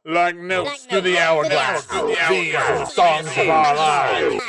Like notes to the hourglass. These are songs of our lives.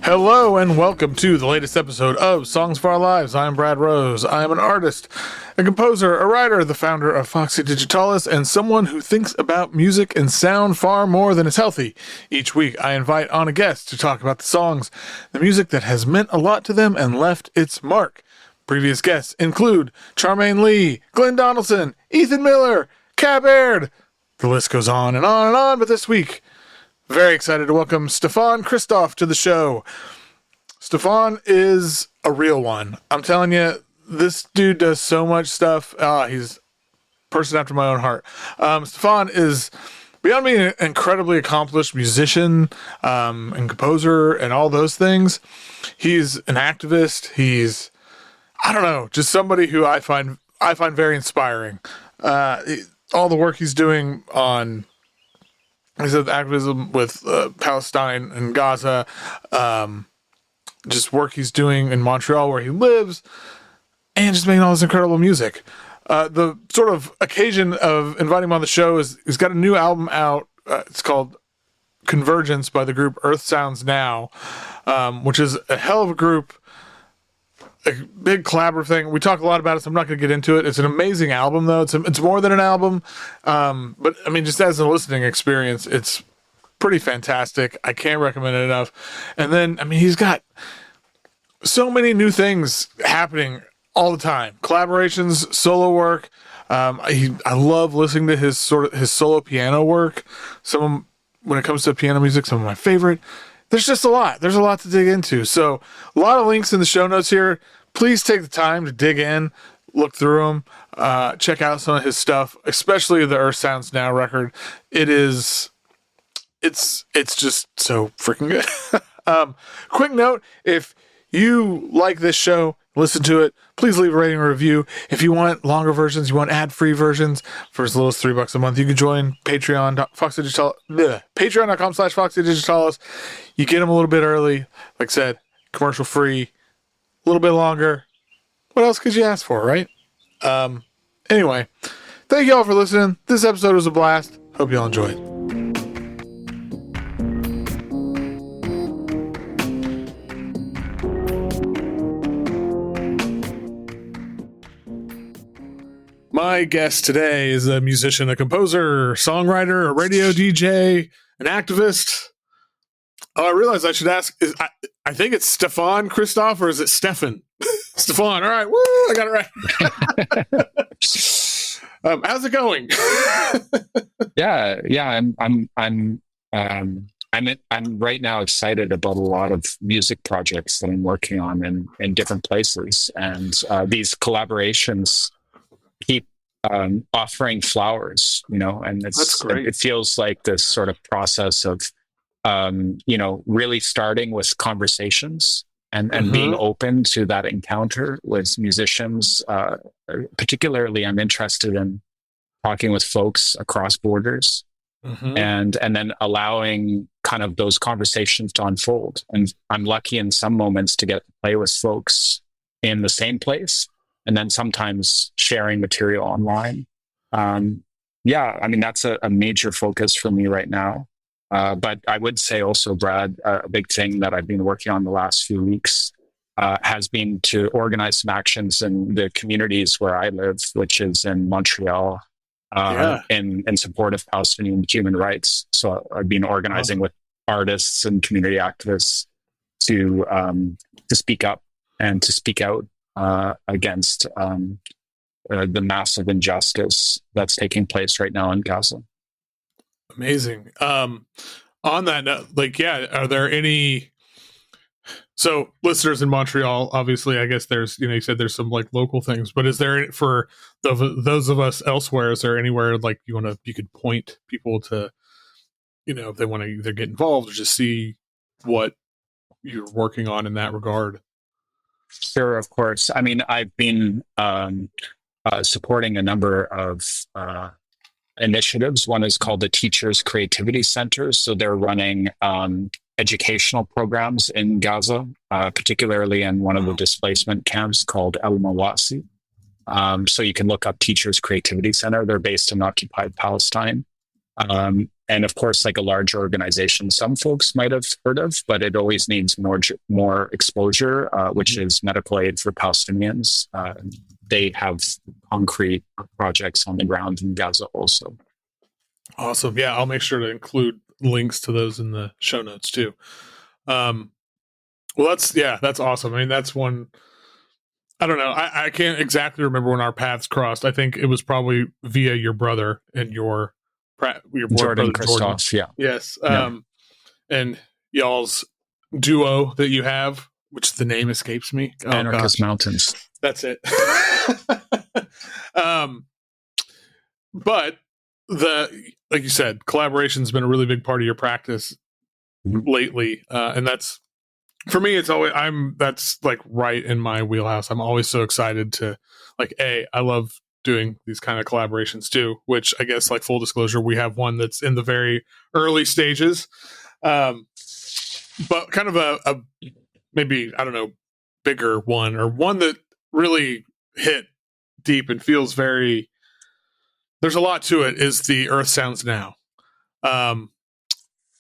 Hello and welcome to the latest episode of Songs for Our Lives. I'm Brad Rose. I am an artist, a composer, a writer, the founder of Foxy Digitalis, and someone who thinks about music and sound far more than is healthy. Each week I invite on a guest to talk about the songs, the music that has meant a lot to them and left its mark. Previous guests include Charmaine Lee, Glenn Donaldson, Ethan Miller, Cap Baird. The list goes on and on and on, but this week, very excited to welcome Stefan Christoff to the show. Stefan is a real one. I'm telling you, this dude does so much stuff. He's a person after my own heart. Stefan is beyond being an incredibly accomplished musician and composer and all those things. He's an activist. He's, I don't know, just somebody who I find very inspiring. All the work he's doing on, he said, activism with Palestine and Gaza, just work he's doing in Montreal where he lives, and just making all this incredible music. The sort of occasion of inviting him on the show is he's got a new album out. It's called Convergence by the group Earth Sounds Now, which is a hell of a group, a big collaborative thing. We talk a lot about it, so I'm not going to get into it. It's an amazing album, though. It's more than an album. But, I mean, just as a listening experience, it's pretty fantastic. I can't recommend it enough. And then, I mean, he's got so many new things happening all the time. Collaborations, solo work. I love listening to his solo piano work. When it comes to piano music, some of my favorite. There's just a lot. There's a lot to dig into. So a lot of links in the show notes here. Please take the time to dig in, look through them, check out some of his stuff, especially the Earth Sounds Now record. It's just so freaking good. Quick note, if you like this show, listen to it, please leave a rating or review. If you want longer versions, you want ad-free versions for as little as $3 a month, you can join patreon.com/FoxyDigitalis. You get them a little bit early. Like I said, commercial free, a little bit longer. What else could you ask for, right? Anyway, thank you all for listening. This episode was a blast. Hope you all enjoyed. My guest today is a musician, a composer, songwriter, a radio DJ, an activist. Oh, I realized I should ask. I think it's Stefan Christoff, or is it Stefan? Stefan. All right. Woo! I got it right. How's it going? Yeah. I'm right now excited about a lot of music projects that I'm working on in different places, and these collaborations keep offering flowers, and That's great. it feels like this sort of process of really starting with conversations and being open to that encounter with musicians. Particularly, I'm interested in talking with folks across borders, and then allowing kind of those conversations to unfold. And I'm lucky in some moments to get to play with folks in the same place, and then sometimes sharing material online. That's a major focus for me right now. But I would say also, Brad, a big thing that I've been working on the last few weeks has been to organize some actions in the communities where I live, which is in Montreal, in support of Palestinian human rights. So I've been organizing with artists and community activists to speak up and to speak out against the massive injustice that's taking place right now in Gaza. Amazing. On that note, are there any? So, listeners in Montreal, obviously, I guess there's, you said there's some local things, but is there, for those of us elsewhere, is there anywhere you could point people to, if they want to either get involved or just see what you're working on in that regard. Sure, of course. I mean, I've been supporting a number of initiatives. One is called the Teachers Creativity Centers. So they're running educational programs in Gaza, particularly in one of the displacement camps called El Mawasi. So you can look up Teachers Creativity Center. They're based in occupied Palestine. And of course, like a large organization, some folks might have heard of, but it always needs more exposure, which is medical aid for Palestinians. They have concrete projects on the ground in Gaza also. Awesome. Yeah, I'll make sure to include links to those in the show notes too. Well, that's awesome. I mean, that's one. I don't know. I can't exactly remember when our paths crossed. I think it was probably via your brother and your Jordan Christoff. Yeah. Yes. And y'all's duo that you have, which the name escapes me. Anarchist Mountains. That's it. But like you said, collaboration's been a really big part of your practice lately. And that's, for me, that's like right in my wheelhouse. I'm always so excited to I love doing these kind of collaborations too, which I guess, like, full disclosure, we have one that's in the very early stages. But kind of a maybe, I don't know, bigger one, or one that really hit deep and feels very, there's a lot to it, is the Earth Sounds Now.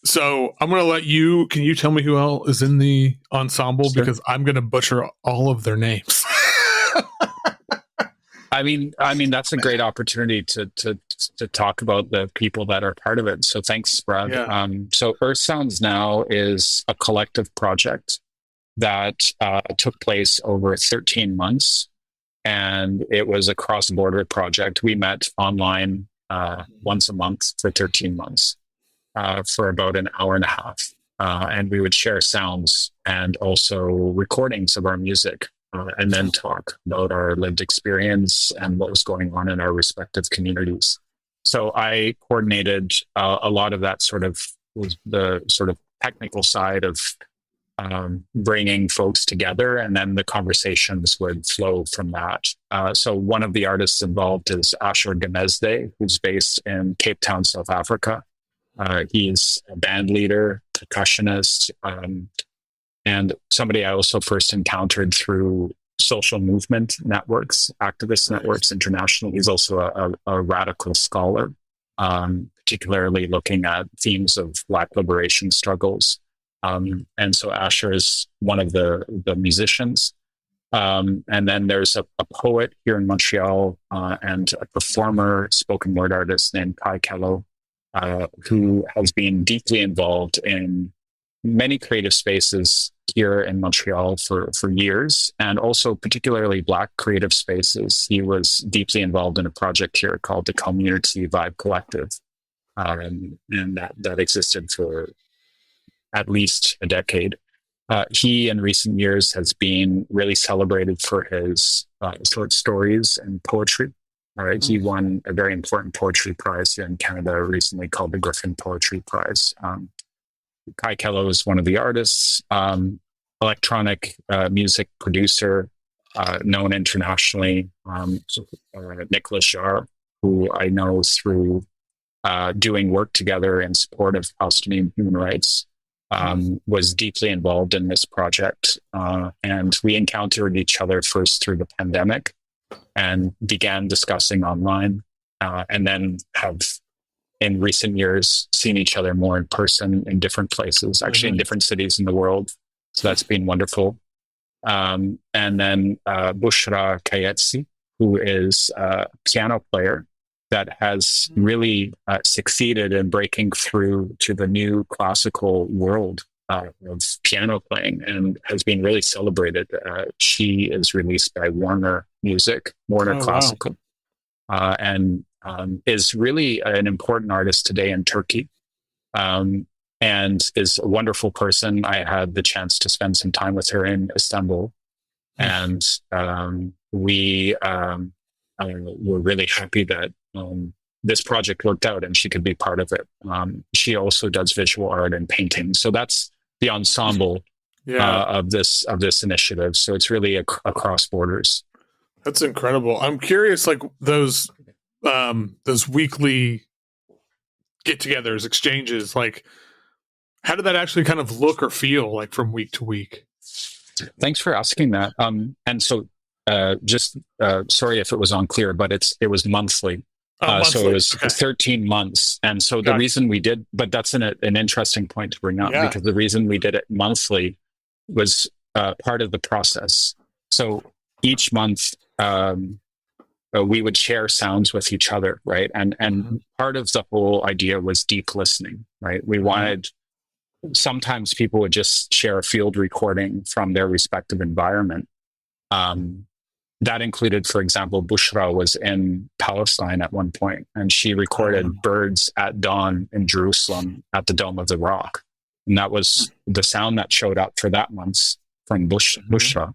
So I'm going to let you, can you tell me who else is in the ensemble? Sure. Because I'm going to butcher all of their names. I mean, that's a great opportunity to talk about the people that are part of it. So thanks, Brad. Yeah. So Earth Sounds Now is a collective project that took place over 13 months. And it was a cross-border project. We met online once a month for 13 months for about an hour and a half. And we would share sounds and also recordings of our music, and then talk about our lived experience and what was going on in our respective communities. So I coordinated a lot of that was the sort of technical side of bringing folks together, and then the conversations would flow from that. So one of the artists involved is Asher Gemesde, who's based in Cape Town, South Africa. He's a band leader, percussionist, and somebody I also first encountered through social movement networks, activist networks internationally. He's also a radical scholar, particularly looking at themes of Black liberation struggles. And so Asher is one of the musicians. And then there's a poet here in Montreal and a performer, spoken word artist named Kai Kello, who has been deeply involved in many creative spaces here in Montreal for years, and also particularly Black creative spaces. He was deeply involved in a project here called the Community Vibe Collective, and that existed for at least a decade. He, in recent years, has been really celebrated for his short stories and poetry. All right, he won a very important poetry prize here in Canada recently called the Griffin Poetry Prize. Kai Kello is one of the artists, electronic music producer, known internationally. Nicolás Jaar, who I know through doing work together in support of Palestinian human rights, was deeply involved in this project. And we encountered each other first through the pandemic and began discussing online, and then have in recent years seen each other more in person in different places, actually in different cities in the world. So that's been wonderful. And then Bushra Kayetsi, who is a piano player that has really succeeded in breaking through to the new classical world of piano playing, and has been really celebrated. She is released by Warner Classical, and is really an important artist today in Turkey, and is a wonderful person. I had the chance to spend some time with her in Istanbul, and we were really happy that this project worked out and she could be part of it. She also does visual art and painting. So that's the ensemble. Yeah. of this initiative. So it's really across borders. That's incredible. I'm curious, like those weekly get-togethers, exchanges, like how did that actually kind of look or feel like from week to week? Thanks for asking that. And so, just sorry if it was unclear, but it was monthly. Monthly. So it was Okay. 13 months. And so the reason we did, but that's an interesting point to bring up, because the reason we did it monthly was part of the process. So each month, we would share sounds with each other, right? And part of the whole idea was deep listening, right? We wanted, sometimes people would just share a field recording from their respective environment. That included, for example, Bushra was in Palestine at one point, and she recorded birds at dawn in Jerusalem at the Dome of the Rock. And that was the sound that showed up for that month from Bushra.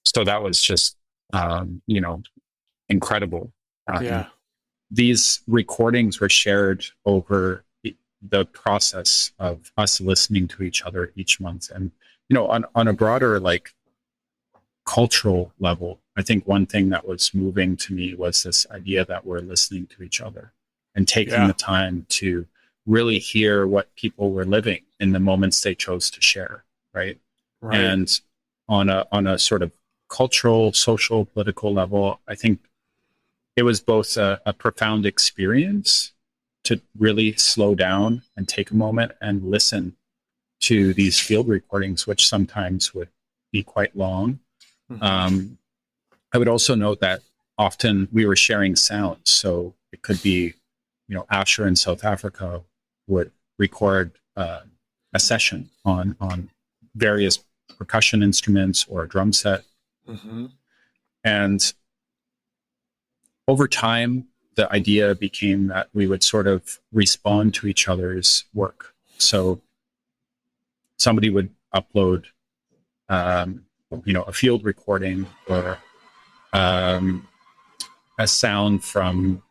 So that was just, incredible. These recordings were shared over the process of us listening to each other each month. And, on a broader, like, cultural level, I think one thing that was moving to me was this idea that we're listening to each other and taking the time to really hear what people were living in the moments they chose to share, right? And on a sort of cultural, social, political level, I think it was both a profound experience to really slow down and take a moment and listen to these field recordings, which sometimes would be quite long. I would also note that often we were sharing sounds. So it could be, Asher in South Africa would record a session on various percussion instruments or a drum set. And over time, the idea became that we would sort of respond to each other's work. So somebody would upload, a field recording or a sound from,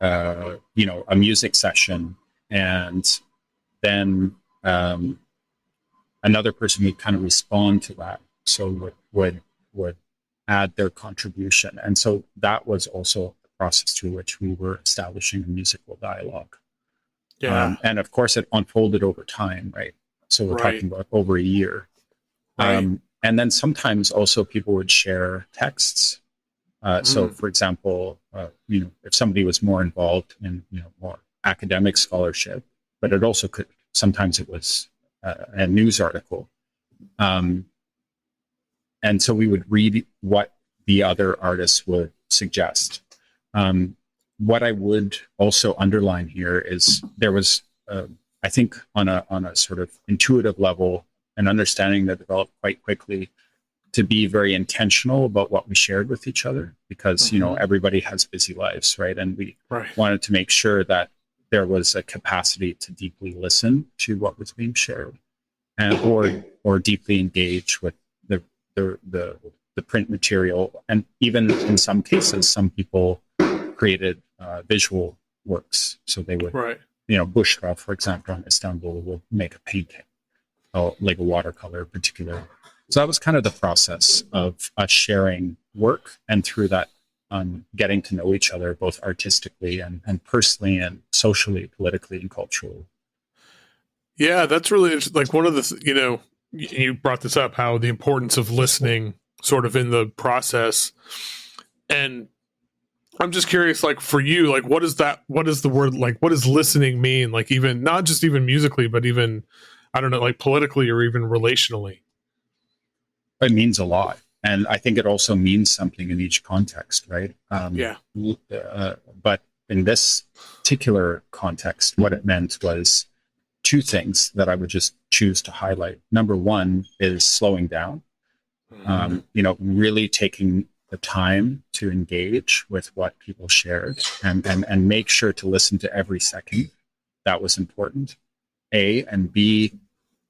a music session, and then another person would kind of respond to that. So would add their contribution. And so that was also the process through which we were establishing a musical dialogue. And of course, it unfolded over time, right? So we're talking about over a year. And then sometimes also people would share texts. So, for example, if somebody was more involved in, more academic scholarship, but it also could, sometimes it was a news article. And so we would read what the other artists would suggest. What I would also underline here is there was, I think, on a sort of intuitive level, an understanding that developed quite quickly to be very intentional about what we shared with each other, because everybody has busy lives, right? And we wanted to make sure that there was a capacity to deeply listen to what was being shared, and or deeply engage with the print material. And even in some cases, some people created visual works. So they would, Bushra, for example, in Istanbul, will make a painting, like a watercolor in particular. So that was kind of the process of us sharing work, and through that, getting to know each other, both artistically and personally and socially, politically, and culturally. Yeah, that's really interesting. Like one of the, you brought this up, how the importance of listening sort of in the process. And I'm just curious, like for you, like what is the word, like what does listening mean? Like even, not just even musically, but even, I don't know, like politically or even relationally. It means a lot. And I think it also means something in each context, right? But in this particular context, what it meant was two things that I would just choose to highlight. Number one is slowing down, really taking the time to engage with what people shared and make sure to listen to every second. That was important. A, and B,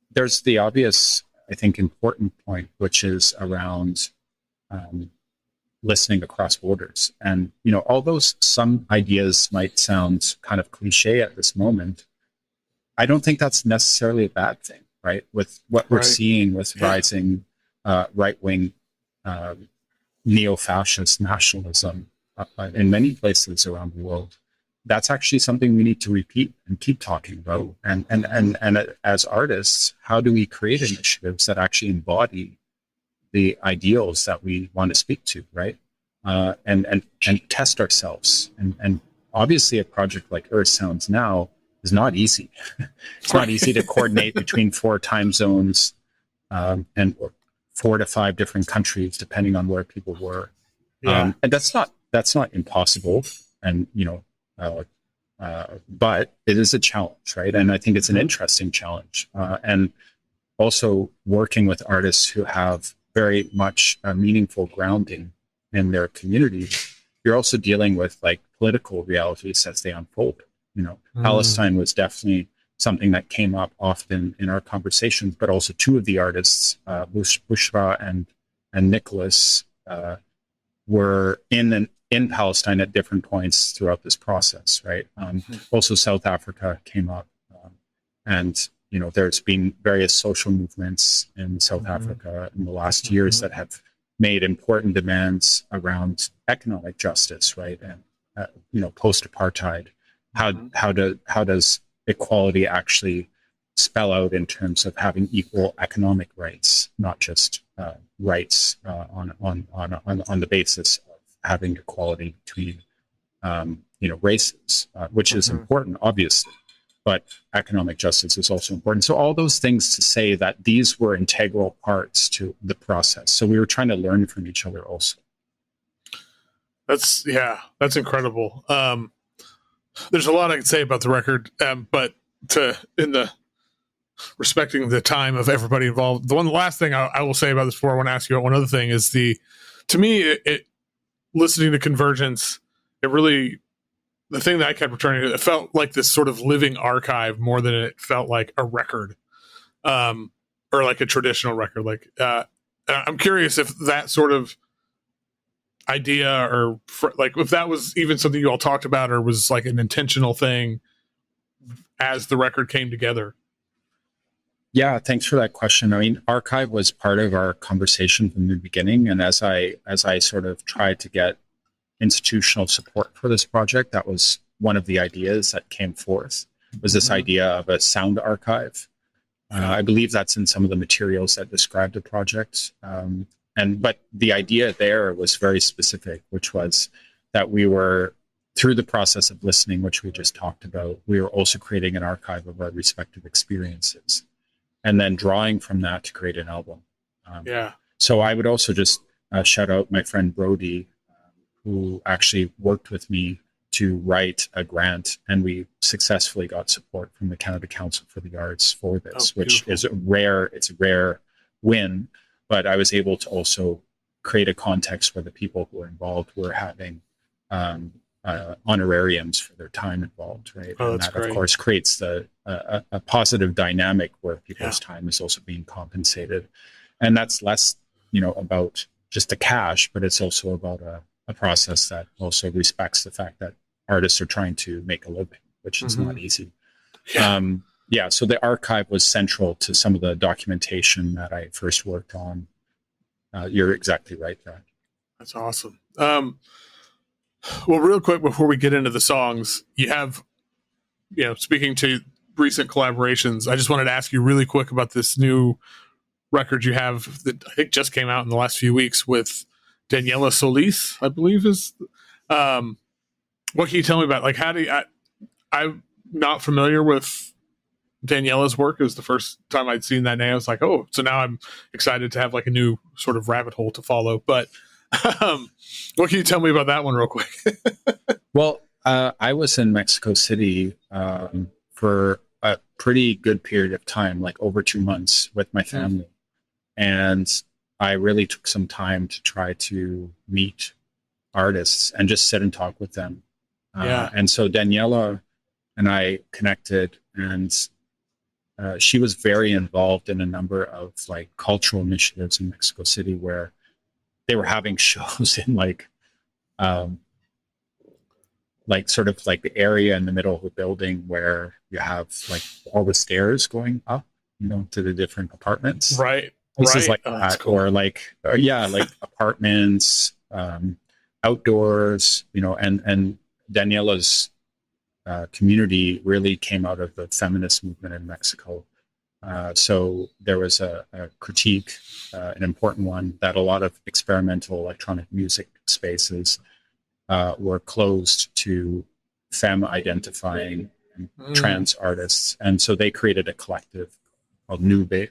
there's the obvious, I think, important point, which is around listening across borders. And, although some ideas might sound kind of cliche at this moment, I don't think that's necessarily a bad thing, right? With what we're Right. seeing with rising right-wing neo-fascist nationalism in many places around the world. That's actually something we need to repeat and keep talking about. And as artists, how do we create initiatives that actually embody the ideals that we want to speak to, right? And test ourselves. And obviously, a project like Earth Sounds Now is not easy. It's not easy to coordinate between 4 time zones and 4 to 5 different countries, depending on where people were. Yeah. And that's not impossible. And but it is a challenge, right? And I think it's an interesting challenge. And also working with artists who have very much a meaningful grounding in their community, you're also dealing with like political realities as they unfold. Palestine was definitely something that came up often in our conversations, but also 2 of the artists, Bushra and Nicolás, were in Palestine at different points throughout this process, right? Also, South Africa came up, and there's been various social movements in South Africa in the last years that have made important demands around economic justice, right? And post-apartheid. How does equality actually spell out in terms of having equal economic rights, not just rights on the basis of having equality between races, which is important, obviously, but economic justice is also important. So all those things to say that these were integral parts to the process. So we were trying to learn from each other also. That's incredible. There's a lot I could say about the record, but respecting the time of everybody involved, the last thing I will say about this before I want to ask you about one other thing is to me, listening to Convergence, the thing that I kept returning to, it felt like this sort of living archive more than it felt like a record, or like a traditional record. Like, I'm curious if that sort of idea or like if that was even something you all talked about or was like an intentional thing as the record came together. Yeah, thanks for that question. I mean, archive was part of our conversation from the beginning, and as I sort of tried to get institutional support for this project, that was one of the ideas that came forth, was this idea of a sound archive. I believe that's in some of the materials that describe the project. But the idea there was very specific, which was that we were, through the process of listening, which we just talked about, we were also creating an archive of our respective experiences and then drawing from that to create an album. So I would also just shout out my friend Brody, who actually worked with me to write a grant, and we successfully got support from the Canada Council for the Arts for this, which is a rare win. But I was able to also create a context where the people who were involved were having honorariums for their time involved, right? And that, of course, creates a positive dynamic where people's time is also being compensated. And that's less, about just the cash, but it's also about a process that also respects the fact that artists are trying to make a living, which is not easy. So the archive was central to some of the documentation that I first worked on. You're exactly right, Brad. That's awesome. Well, real quick before we get into the songs, you have, speaking to recent collaborations, I just wanted to ask you really quick about this new record you have that I think just came out in the last few weeks with Daniela Solis, I believe is. What can you tell me about? Like, I'm not familiar with Daniela's work. It was the first time I'd seen that name. I was like, oh, so now I'm excited to have like a new sort of rabbit hole to follow. But what can you tell me about that one real quick? Well, I was in Mexico City for a pretty good period of time, like over 2 months with my family. And I really took some time to try to meet artists and just sit and talk with them. And so Daniela and I connected, and she was very involved in a number of like cultural initiatives in Mexico City where they were having shows in like sort of like the area in the middle of the building where you have like all the stairs going up. to the different apartments. Right. Places Right. like that, cool. Or like apartments, outdoors, and Daniela's community really came out of the feminist movement in Mexico. So there was a critique, an important one, that a lot of experimental electronic music spaces were closed to femme identifying trans artists. And so they created a collective called Nube,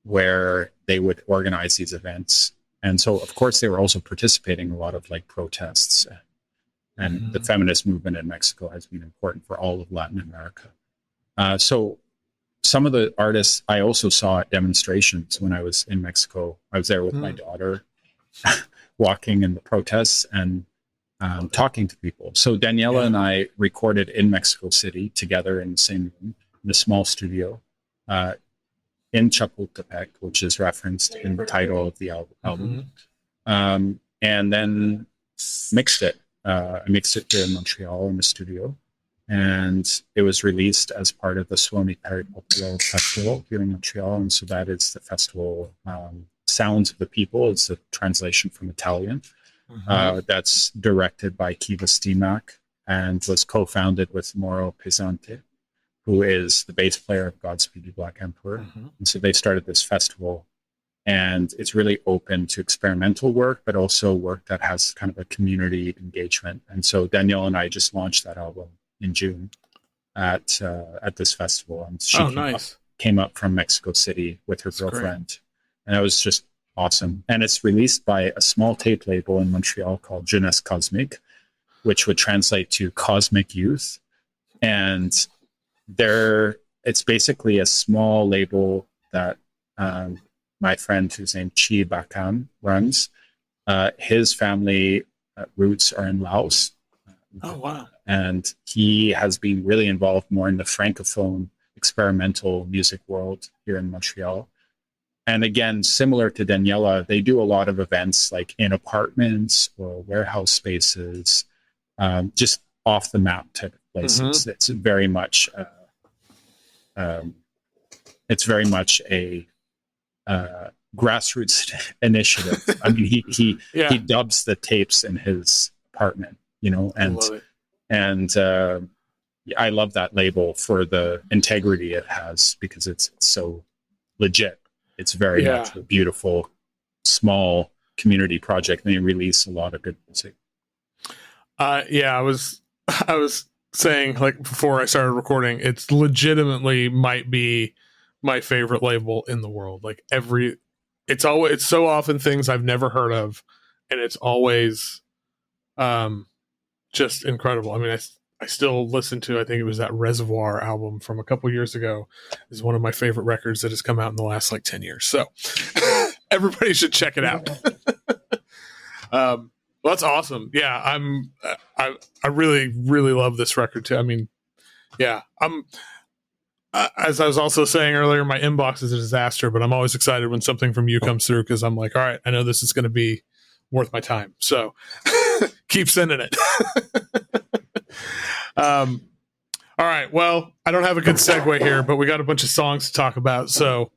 where they would organize these events. And so, of course, they were also participating in a lot of like protests. And the feminist movement in Mexico has been important for all of Latin America. So some of the artists I also saw at demonstrations when I was in Mexico. I was there with my daughter, walking in the protests and talking to people. So Daniela and I recorded in Mexico City together in the same room, in a small studio, in Chapultepec, which is referenced in the title of the album. And then mixed it. I mixed it here in Montreal in the studio. And it was released as part of the Suomi Popular Festival here in Montreal. And so that is the festival, Sounds of the People. It's a translation from Italian. That's directed by Kiva Stimac and was co-founded with Mauro Pesante, who is the bass player of Godspeed You Black Emperor. And so they started this festival, and it's really open to experimental work, but also work that has kind of a community engagement. And so Danielle and I just launched that album in June at this festival. And she came up from Mexico City with her girlfriend. Great. And that was just awesome. And it's released by a small tape label in Montreal called Jeunesse Cosmique, which would translate to Cosmic Youth. And it's basically a small label that my friend, who's named Chi Bakam, runs. His family roots are in Laos. Oh, wow. And he has been really involved more in the Francophone experimental music world here in Montreal. And again, similar to Daniela, they do a lot of events like in apartments or warehouse spaces, just off the map type of places. It's very much a grassroots initiative. I mean, he dubs the tapes in his apartment, and I love that label for the integrity it has, because it's so legit. It's very much a beautiful, small community project, and they release a lot of good music. I was saying, like, before I started recording, it's legitimately might be my favorite label in the world. Like, it's so often things I've never heard of, and it's always just incredible. I mean, I still listen to, I think it was that Reservoir album from a couple years ago, is one of my favorite records that has come out in the last like 10 years. So everybody should check it out. Well, that's awesome. Yeah. I really, really love this record too. I mean, as I was also saying earlier, my inbox is a disaster, but I'm always excited when something from you comes through, because I'm like, all right, I know this is going to be worth my time. So keep sending it. All right. Well, I don't have a good segue here, but we got a bunch of songs to talk about. So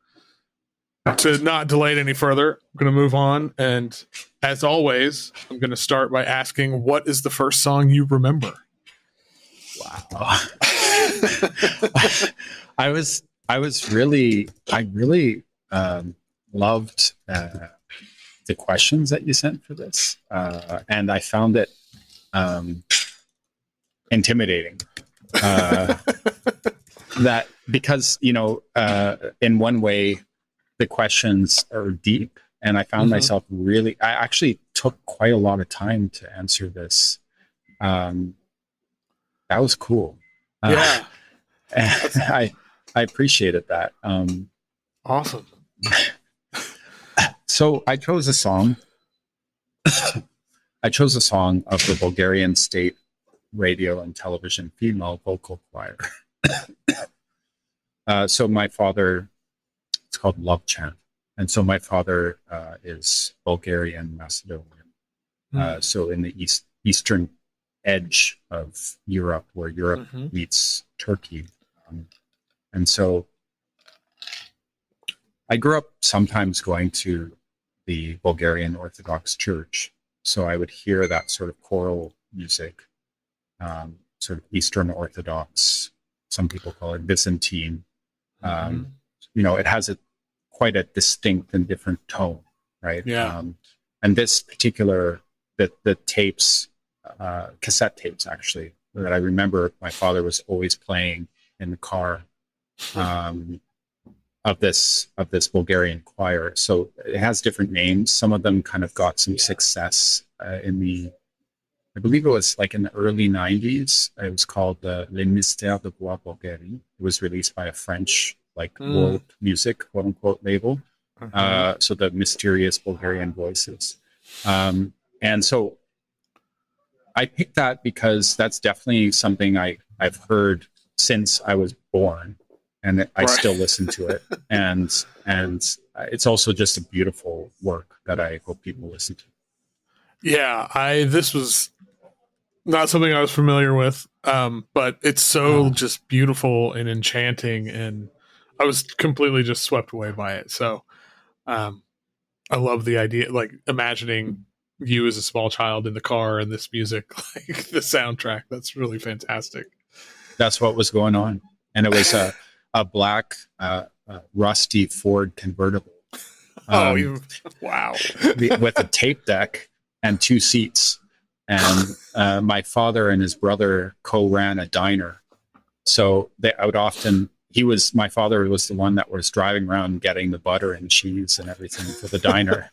to not delay it any further, I'm going to move on. And as always, I'm going to start by asking, what is the first song you remember? Wow. I really loved the questions that you sent for this. And I found it intimidating. That because, in one way, the questions are deep, and I found myself I actually took quite a lot of time to answer this. That was cool. Yeah. I appreciated that. Awesome. So I chose a song. I chose a song of the Bulgarian state radio and television female vocal choir. So my father, it's called Love Chant. And so my father is Bulgarian, Macedonian. So in the eastern edge of Europe, where Europe meets Turkey. And so I grew up sometimes going to the Bulgarian Orthodox Church, so I would hear that sort of choral music, sort of Eastern Orthodox. Some people call it Byzantine. It has quite a distinct and different tone, right? Yeah. And this particular, the tapes, cassette tapes actually, that I remember my father was always playing in the car, of this Bulgarian choir. So it has different names. Some of them kind of got some success I believe it was like in the early 90s. It was called Les Mystères de Bois Bulgarie. It was released by a French world music, quote unquote, label. So the mysterious Bulgarian voices. And so I picked that because that's definitely something I've heard since I was born, and I still listen to it. And it's also just a beautiful work that I hope people listen to. Yeah, this was not something I was familiar with, but it's so just beautiful and enchanting, and I was completely just swept away by it. So I love the idea, like imagining you as a small child in the car and this music, like the soundtrack. That's really fantastic. That's what was going on. And it was a black, rusty Ford convertible. Wow. With a tape deck and 2 seats. And my father and his brother co-ran a diner. So my father was the one that was driving around getting the butter and cheese and everything for the diner.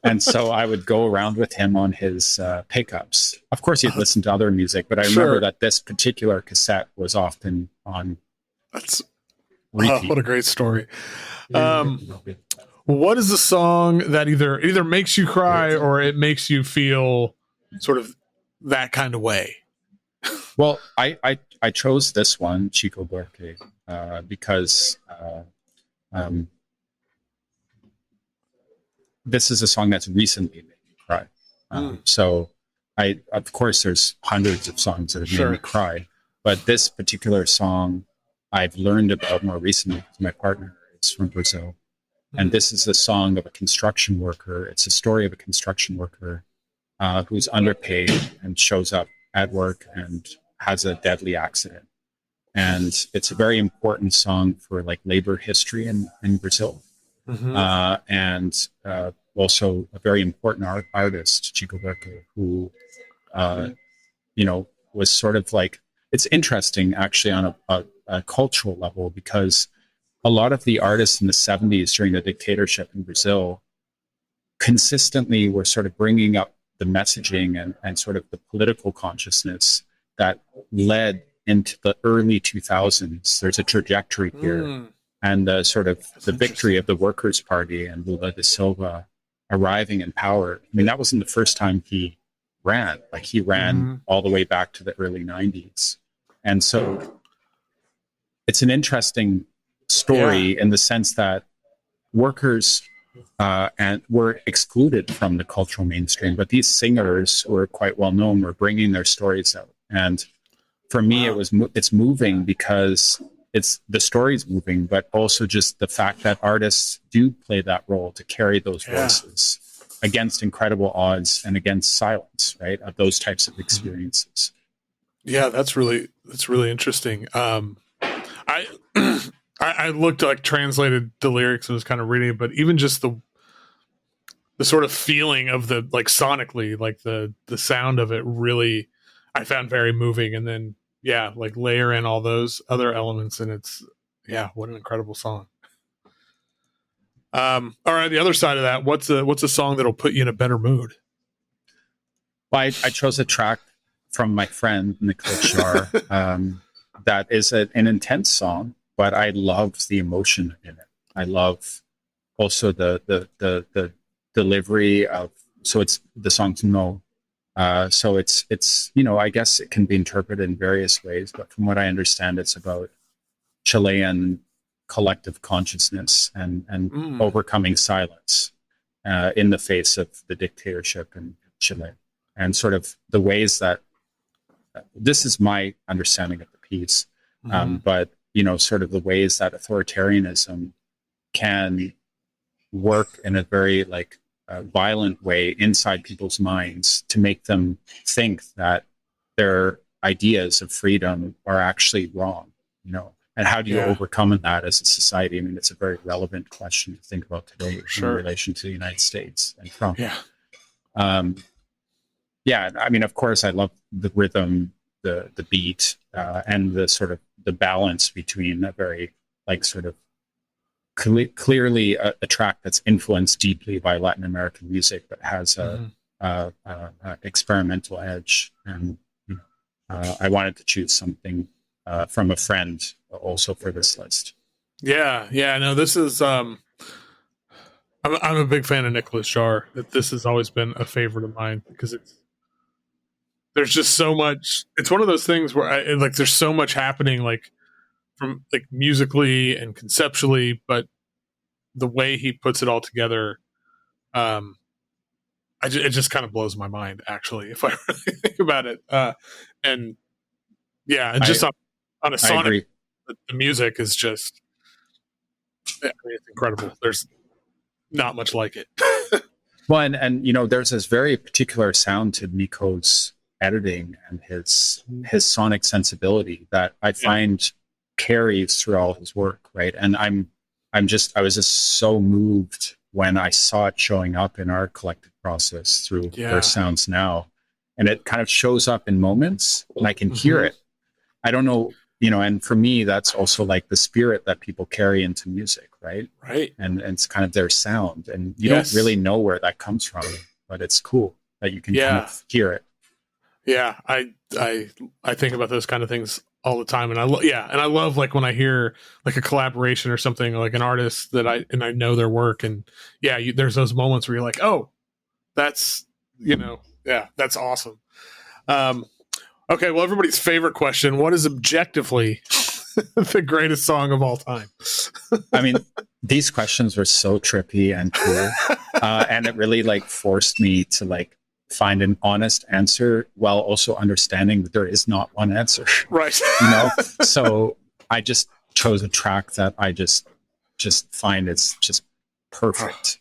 And so I would go around with him on his pickups. Of course, he'd listen to other music, but I remember that this particular cassette was often on repeat. What a great story. What is the song that either makes you cry or it makes you feel sort of that kind of way? Well, I chose this one, Chico Buarque, because this is a song that's recently made me cry. So of course, there's hundreds of songs that have made me cry, but this particular song I've learned about more recently because my partner is from Brazil. And this is the song of a construction worker. It's a story of a construction worker who's underpaid and shows up at work and has a deadly accident. And it's a very important song for labor history in Brazil. And also a very important artist, Chico Buarque, who, was sort of it's interesting actually on a cultural level, because a lot of the artists in the 70s during the dictatorship in Brazil consistently were sort of bringing up the messaging and sort of the political consciousness that led into the early 2000s. There's a trajectory here. And the victory of the Workers' Party and Lula da Silva arriving in power. I mean, that wasn't the first time he ran. He ran all the way back to the early 90s. And so it's an interesting story in the sense that workers and were excluded from the cultural mainstream, but these singers who were quite well known were bringing their stories out. And for me, it's moving because it's the story's moving, but also just the fact that artists do play that role to carry those voices against incredible odds and against silence, right? Of those types of experiences. Yeah, that's really interesting. I looked translated the lyrics and was kind of reading it, but even just the sort of feeling of the sonically, the sound of it really I found very moving. And then layer in all those other elements, and it's what an incredible song. All right, the other side of that, what's a song that'll put you in a better mood? Well, I chose a track from my friend Nicolás Jaar that is an intense song, but I love the emotion in it. I love also the delivery of, so it's the song's No. So it's I guess it can be interpreted in various ways, but from what I understand, it's about Chilean collective consciousness and overcoming silence in the face of the dictatorship in Chile, and sort of the ways that this is my understanding of the piece, but sort of the ways that authoritarianism can work in a very like violent way inside people's minds to make them think that their ideas of freedom are actually wrong, you know. And how do you overcome that as a society? I mean, it's a very relevant question to think about today in relation to the United States and Trump. I mean, of course, I love the rhythm, the beat, and the sort of the balance between a very like sort of clearly a track that's influenced deeply by Latin American music, but has a experimental edge. And I wanted to choose something from a friend also for this list. No, this is I'm a big fan of Nicolás Jaar. This has always been a favorite of mine because there's just so much. It's one of those things where there's so much happening, like from like musically and conceptually, but the way he puts it all together, it just kind of blows my mind, actually, if I really think about it. And just on a sonic, the music is just, it's incredible. There's not much like it. Well, and you know, there's this very particular sound to Nico's editing and his sonic sensibility that I find carries through all his work, right? And I was just so moved when I saw it showing up in our collective process through Their Sounds Now. And it kind of shows up in moments and I can hear it. I don't know, you know, and for me, that's also like the spirit that people carry into music, right? Right. And it's kind of their sound. And you don't really know where that comes from, but it's cool that you can kind of hear it. Yeah, I think about those kind of things all the time, and I love like when I hear like a collaboration or something, like an artist that I know their work, and there's those moments where you're like, oh, that's that's awesome. Okay, well, everybody's favorite question: what is objectively the greatest song of all time? I mean, these questions were so trippy and cool, and it really like forced me to like find an honest answer while also understanding that there is not one answer. Right. You know? So I just chose a track that I just find it's just perfect.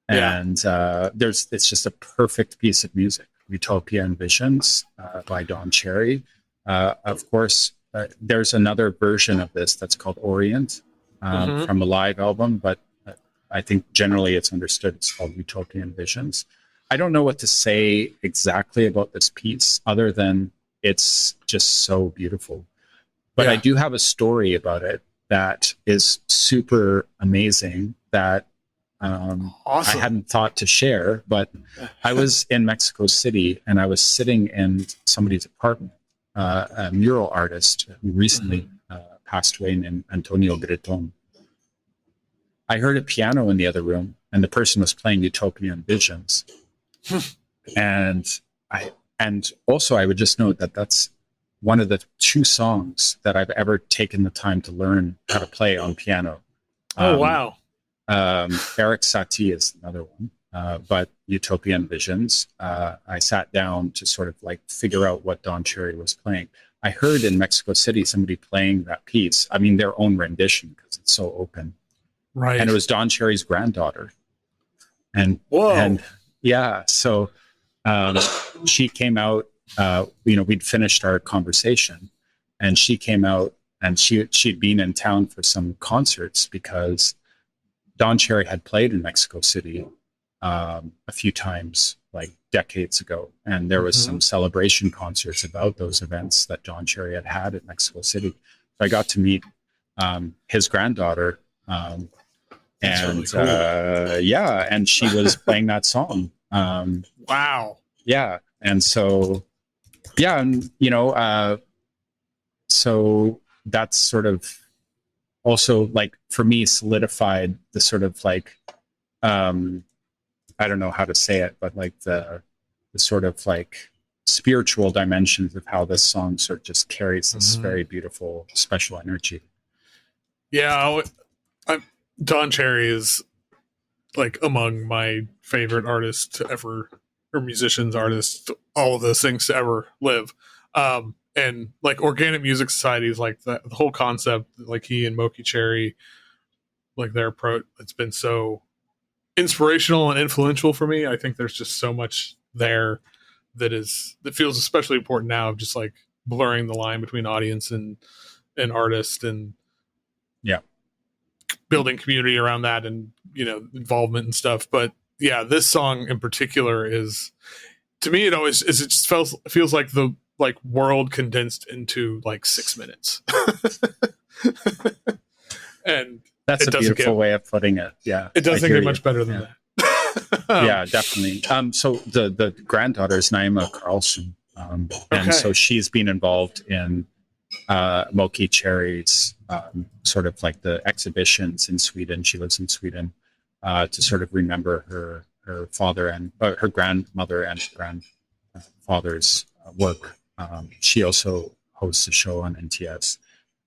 And it's just a perfect piece of music. Utopia and Visions by Don Cherry. Of course, there's another version of this that's called Orient from a live album, but I think generally it's understood it's called Utopia and Visions. I don't know what to say exactly about this piece other than it's just so beautiful. But I do have a story about it that is super amazing that awesome. I hadn't thought to share, but I was in Mexico City and I was sitting in somebody's apartment, a mural artist who recently passed away named Antonio Breton. I heard a piano in the other room and the person was playing Utopia and Visions. And also I would just note that that's one of the 2 songs that I've ever taken the time to learn how to play on piano. Oh, wow. Eric Satie is another one. But Utopia and Visions, I sat down to sort of like figure out what Don Cherry was playing. I heard in Mexico City somebody playing that piece. I mean, their own rendition because it's so open. Right. And it was Don Cherry's granddaughter. And so she came out, we'd finished our conversation and she came out and she'd been in town for some concerts because Don Cherry had played in Mexico City a few times, like decades ago. And there was some celebration concerts about those events that Don Cherry had had in Mexico City. So I got to meet his granddaughter. Really cool. And she was playing that song. Wow. Yeah. And so, so that's sort of also like for me solidified the sort of like, I don't know how to say it, but like the sort of like spiritual dimensions of how this song sort of just carries this very beautiful, special energy. Yeah. Don Cherry is like among my favorite artists to ever, or musicians, artists, all of those things to ever live. And like Organic Music Society is like the whole concept, like he and Moki Cherry, like their approach, it's been so inspirational and influential for me. I think there's just so much there that feels especially important now, of just like blurring the line between audience and artist, and building community around that, and involvement and stuff. But yeah, this song in particular is, to me, it just feels like the world condensed into like 6 minutes. And that's a beautiful way of putting it. Yeah, it doesn't get much better than that. Yeah, definitely. So the granddaughter is Naima Carlson, and so she's been involved in Moki Cherry's sort of like the exhibitions in Sweden. She lives in Sweden to sort of remember her father and her grandmother and grandfather's work. She also hosts a show on NTS.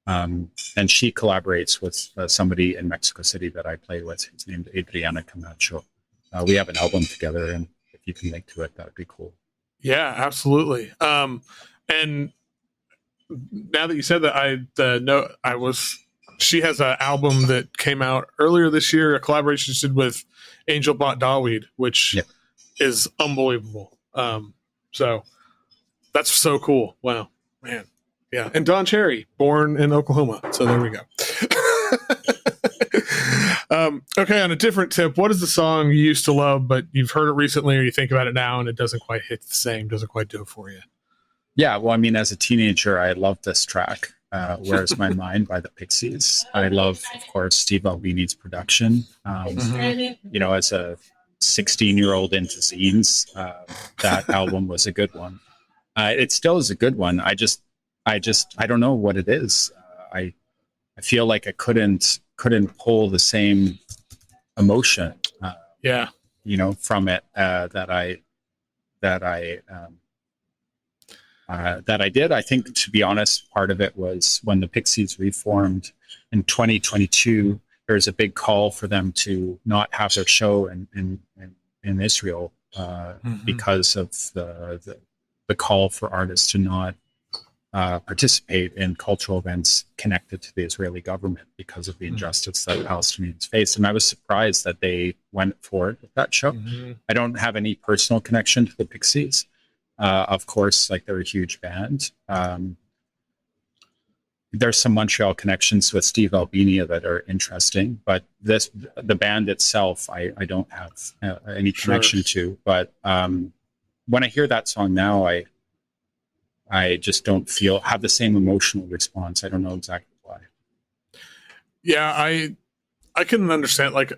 And she collaborates with somebody in Mexico City that I play with. He's named Adriana Camacho. We have an album together, and if you can link to it, that would be cool. Yeah, absolutely. And now that you said that, she has an album that came out earlier this year, a collaboration she did with Angel Bot Daweed, which is unbelievable. So that's so cool. Wow, man. Yeah, and Don Cherry, born in Oklahoma. So there we go. Okay, on a different tip, what is the song you used to love, but you've heard it recently, or you think about it now, and it doesn't quite hit the same, doesn't quite do it for you? Yeah, well, I mean, as a teenager, I loved this track, Where's My Mind by the Pixies. I love, of course, Steve Albini's production. As a 16-year-old into zines, that album was a good one. It still is a good one. I don't know what it is. I feel like I couldn't pull the same emotion, from it that I did. I think, to be honest, part of it was when the Pixies reformed in 2022. There's a big call for them to not have their show in Israel because of the call for artists to not participate in cultural events connected to the Israeli government because of the injustice that Palestinians face. And I was surprised that they went forward with that show. I don't have any personal connection to the Pixies. Of course, like, they're a huge band. There's some Montreal connections with Steve Albini that are interesting, but the band itself, I don't have any connection to. But when I hear that song now, I just don't have the same emotional response. I don't know exactly why. Yeah, I can understand, like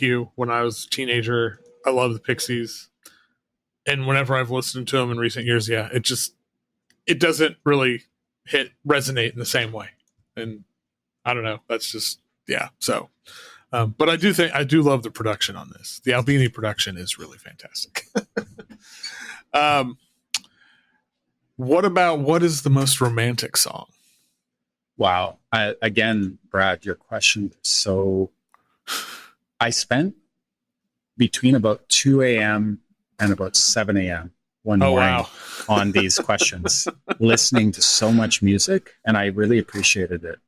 you, when I was a teenager, I loved the Pixies. And whenever I've listened to them in recent years, it doesn't really resonate in the same way. And I don't know, that's just, so. But I do love the production on this. The Albini production is really fantastic. What is the most romantic song? Wow. Again, Brad, your question is so... I spent between about 2 a.m. and about 7 a.m. one morning on these questions, listening to so much music, and I really appreciated it.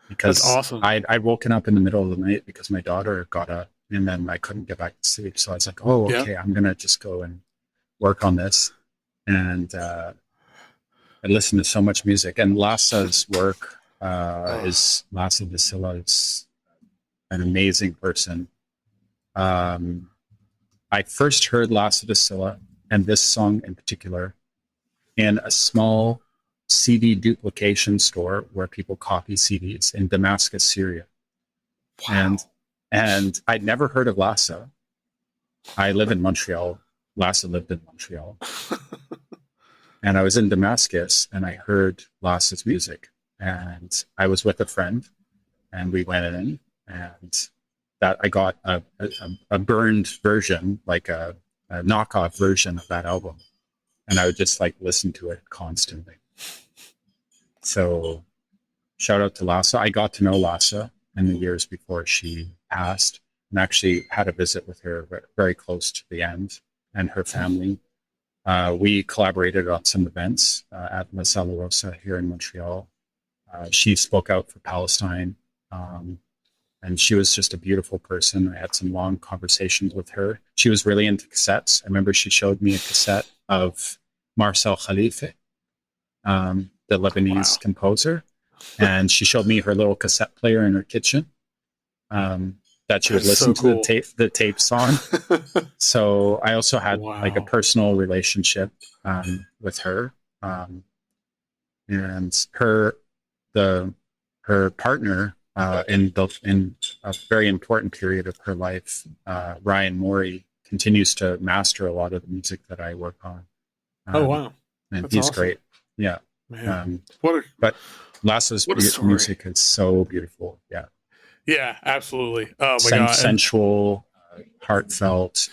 Because that's awesome. I'd woken up in the middle of the night because my daughter got up, and then I couldn't get back to sleep. So I was like, I'm going to just go and work on this. And I listened to so much music. And Lhasa's work Lhasa Vasila is an amazing person. I first heard Lhasa Vasila, and this song in particular, in a small CD duplication store where people copy CDs in Damascus, Syria. Wow. And I'd never heard of Lhasa. I live in Montreal. Lhasa lived in Montreal. And I was in Damascus, and I heard Lhasa's music. And I was with a friend, and we went in, and that I got a burned version, like a knockoff version of that album. And I would just listen to it constantly. So shout out to Lhasa. I got to know Lhasa in the years before she passed, and actually had a visit with her very close to the end, and her family. We collaborated on some events at La Sala Rosa here in Montreal. She spoke out for Palestine. And she was just a beautiful person. I had some long conversations with her. She was really into cassettes. I remember she showed me a cassette of Marcel Khalife, the Lebanese composer. And she showed me her little cassette player in her kitchen that she would listen to the tapes on. So I also had like a personal relationship with her. And her partner in a very important period of her life, Ryan Morey, continues to master a lot of the music that I work on. Oh wow, and he's awesome. Great. Yeah, but Lhasa's music is so beautiful. Yeah, absolutely. Oh my god, sensual, heartfelt,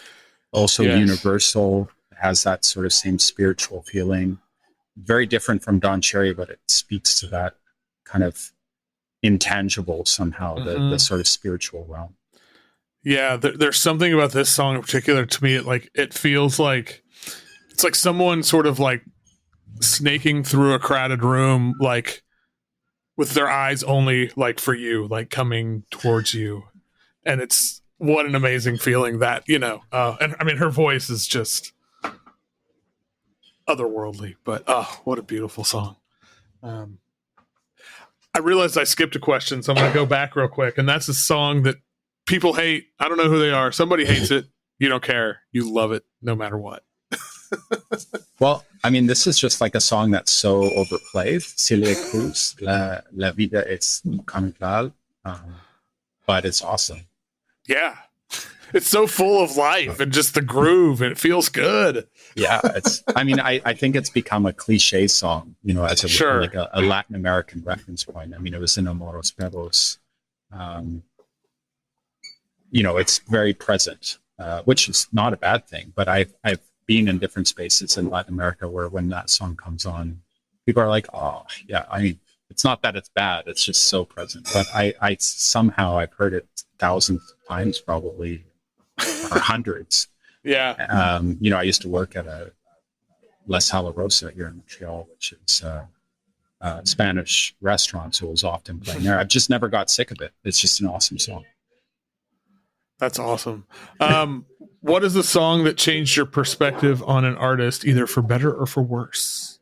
also universal. Has that sort of same spiritual feeling. Very different from Don Cherry, but it speaks to that kind of intangible somehow, the sort of spiritual realm. Yeah, there's something about this song in particular to me. It feels like it's like someone sort of like snaking through a crowded room, like with their eyes only like for you, like coming towards you, and it's what an amazing feeling that and I mean her voice is just otherworldly, but what a beautiful song. I realized I skipped a question, so I'm going to go back real quick, and that's a song that people hate. I don't know who they are. Somebody hates it. You don't care. You love it no matter what. Well, I mean, this is just like a song that's so overplayed. Celia Cruz, La vida es Convergence, but it's awesome. Yeah. It's so full of life and just the groove, and it feels good. Yeah, I think it's become a cliche song, as like a Latin American reference point. I mean, it was in Amoros Perros. It's very present, which is not a bad thing. But I've been in different spaces in Latin America where when that song comes on, people are like, oh, yeah. I mean, it's not that it's bad. It's just so present. But I somehow I've heard it thousands of times probably, or hundreds. Yeah. I used to work at a La Rosa here in Montreal, which is a Spanish restaurant, so it was often playing there. I've just never got sick of it. It's just an awesome song. That's awesome. What is the song that changed your perspective on an artist, either for better or for worse?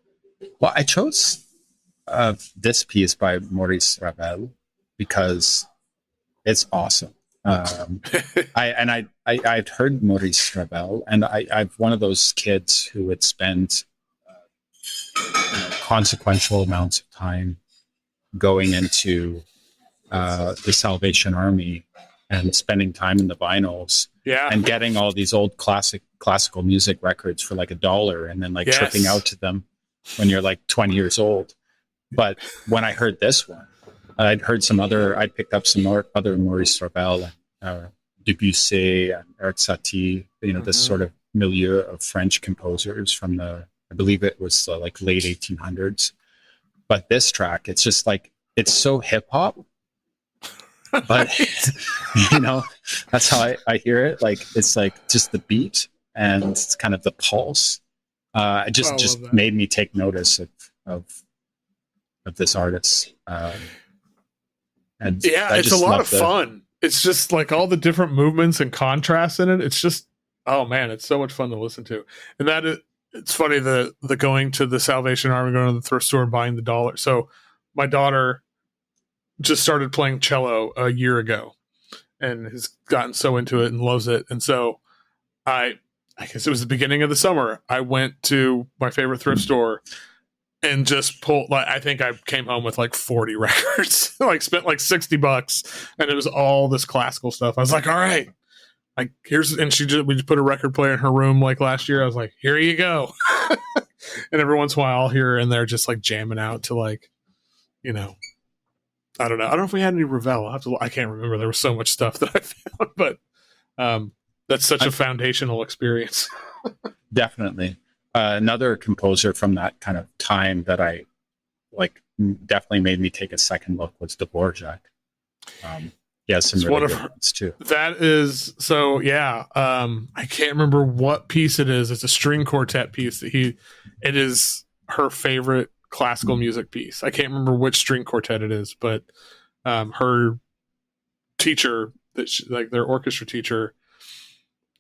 Well, I chose this piece by Maurice Ravel because it's awesome. I'd heard Maurice Ravel, and I'm one of those kids who would spend consequential amounts of time going into the Salvation Army and spending time in the vinyls, and getting all these old classical music records for like $1, and then tripping out to them when you're like 20 years old. But when I heard this one, I picked up some other Maurice Ravel, Debussy, and Eric Satie, this sort of milieu of French composers from I believe it was like late 1800s. But this track, it's just like, it's so hip hop, but that's how I hear it. Like, it's like just the beat and it's kind of the pulse. It just made me take notice of this artist. And it's a lot of fun. It's just like all the different movements and contrasts in it. It's just, oh man, it's so much fun to listen to. And it's funny, the going to the Salvation Army, going to the thrift store and buying the $1. So my daughter just started playing cello a year ago and has gotten so into it and loves it. And so I guess it was the beginning of the summer. I went to my favorite thrift store and just pulled, I think I came home with like 40 records, spent like $60, and it was all this classical stuff. I was like, all right, we just put a record player in her room like last year. I was like, here you go. And every once in a while I'll hear her in there just like jamming out to I don't know. I don't know if we had any Ravel. I can't remember. There was so much stuff that I found, but that's such a foundational experience. Definitely. Another composer from that kind of time that I definitely made me take a second look was Dvorak. Some really good ones too. That is so. Yeah, I can't remember what piece it is. It's a string quartet piece that it is her favorite classical music piece. I can't remember which string quartet it is, but her teacher that like their orchestra teacher,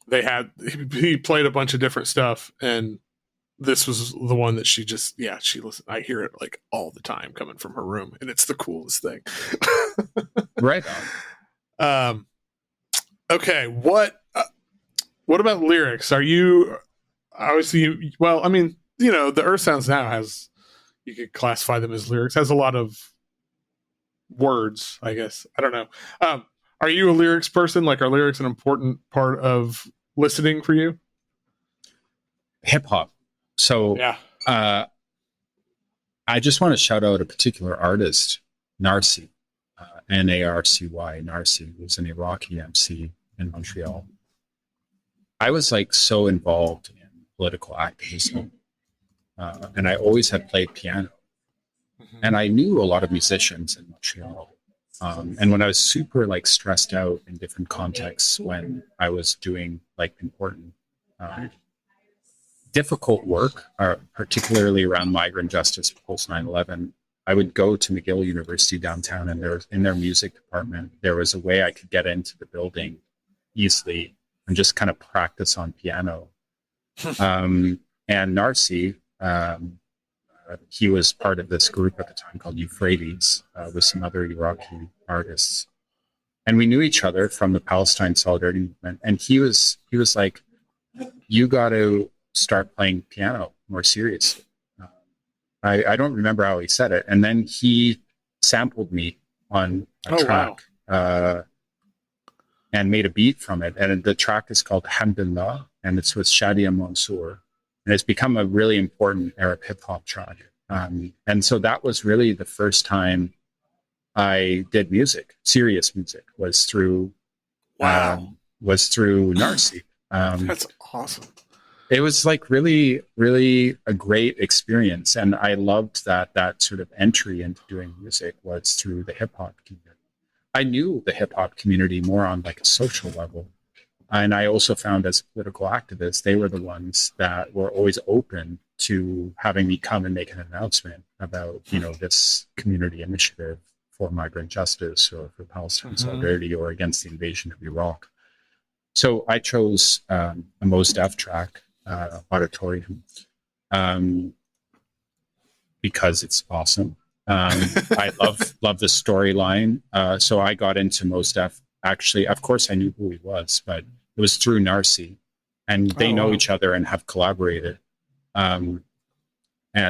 he played a bunch of different stuff, and this was the one that she listened. I hear it like all the time coming from her room, and it's the coolest thing. Right on. Okay, what about lyrics? Are you obviously? Well, I mean, the Earth Sounds Now you could classify them as lyrics. Has a lot of words, I guess. I don't know. Are you a lyrics person? Like, are lyrics an important part of listening for you? Hip hop. So yeah. I just want to shout out a particular artist, Narcy, Narcy, Narcy, who's an Iraqi MC in Montreal. I was like so involved in political activism, and I always had played piano, and I knew a lot of musicians in Montreal. And when I was super like stressed out in different contexts, when I was doing like important, difficult work, particularly around migrant justice post 9/11, I would go to McGill University downtown, and in their music department, there was a way I could get into the building easily and just kind of practice on piano. And Narcy, he was part of this group at the time called Euphrates, with some other Iraqi artists. And we knew each other from the Palestine Solidarity Movement. And he was like, you got to start playing piano more seriously. I don't remember how he said it. And then he sampled me on a track. Wow. And made a beat from it. And the track is called Hamdulillah, and it's with Shadia Mansour. And it's become a really important Arab hip hop track. And so that was really the first time I did music, serious music, was through Narcy. That's awesome. It was like really, really a great experience. And I loved that sort of entry into doing music was through the hip hop community. I knew the hip hop community more on like a social level. And I also found as a political activist, they were the ones that were always open to having me come and make an announcement about, this community initiative for migrant justice or for Palestine solidarity or against the invasion of Iraq. So I chose a Mos Def track, Auditorium, because it's awesome. I love the storyline. So I got into Mos Def. Actually, of course, I knew who he was, but it was through Narcy, and they know each other and have collaborated. And